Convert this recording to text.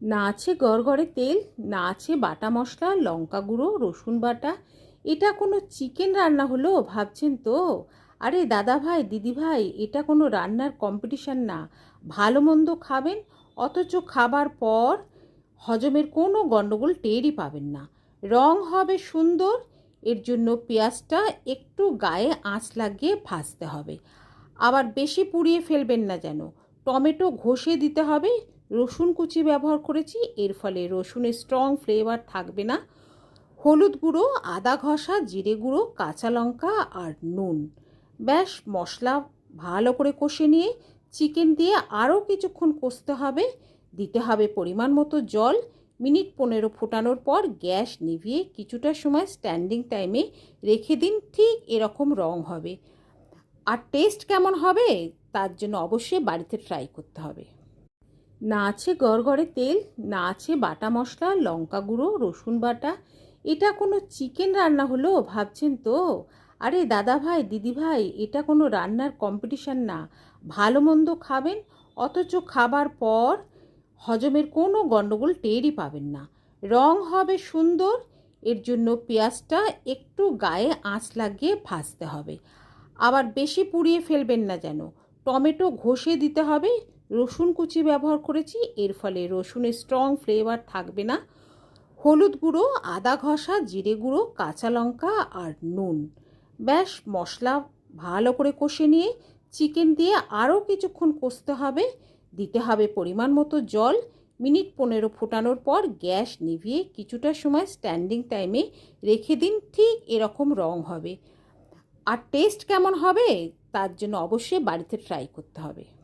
না আছে গড়গড়ে তেল, না আছে বাটা মশলা, লঙ্কা গুঁড়ো, রসুন বাটা। এটা কোনো চিকেন রান্না হলো ভাবছেন তো? আরে দাদা ভাই, দিদি ভাই, এটা কোনো রান্নার কম্পিটিশন না। ভালো মন্দ খাবেন, অথচ খাবার পর হজমের কোনো গণ্ডগোল টেরই পাবেন না। রং হবে সুন্দর, এর জন্য পেঁয়াজটা একটু গায়ে আঁচ লাগিয়ে ভাজতে হবে। আবার বেশি পুড়িয়ে ফেলবেন না যেন। টমেটো ঘষে দিতে হবে। রসুন কুচি ব্যবহার করেছি, এর ফলে রসুনের স্ট্রং ফ্লেভার থাকবে না। হলুদ গুঁড়ো, আদা ঘষা, জিরে গুঁড়ো, কাঁচা লঙ্কা আর নুন। ব্যাস, মশলা ভালো করে কষে নিয়ে চিকেন দিয়ে আরও কিছুক্ষণ কষতে হবে। দিতে হবে পরিমাণ মতো জল। মিনিট 15 ফোটানোর পর গ্যাস নিভিয়ে কিছুটা সময় স্ট্যান্ডিং টাইমে রেখে দিন। ঠিক এরকম রং হবে। আর টেস্ট কেমন হবে তার জন্য অবশ্যই বাড়িতে ট্রাই করতে হবে। না আছে গড়গড়ে তেল, না আছে বাটা মশলা, লঙ্কা গুঁড়ো, রসুন বাটা। এটা কোনো চিকেন রান্না হলো ভাবছেন তো? আরে দাদা ভাই, দিদি ভাই, এটা কোনো রান্নার কম্পিটিশন না। ভালো মন্দ খাবেন, অথচ খাবার পর হজমের কোনো গণ্ডগোল টেরই পাবেন না। রং হবে সুন্দর, এর জন্য পেঁয়াজটা একটু গায়ে আঁচ লাগিয়ে ভাজতে হবে। আবার বেশি পুড়িয়ে ফেলবেন না যেন। টমেটো ঘষে দিতে হবে। রসুন কুচি ব্যবহার করেছি, এর ফলে রসুনের স্ট্রং ফ্লেভার থাকবে না। হলুদ গুঁড়ো, আদা ঘষা, জিরে গুঁড়ো, কাঁচা লঙ্কা আর নুন। ব্যাস, মশলা ভালো করে কষে নিয়ে চিকেন দিয়ে আরও কিছুক্ষণ কষতে হবে। দিতে হবে পরিমাণ মতো জল। মিনিট 15 ফোটানোর পর গ্যাস নিভিয়ে কিছুটা সময় স্ট্যান্ডিং টাইমে রেখে দিন। ঠিক এরকম রং হবে। আর টেস্ট কেমন হবে তার জন্য অবশ্যই বাড়িতে ট্রাই করতে হবে।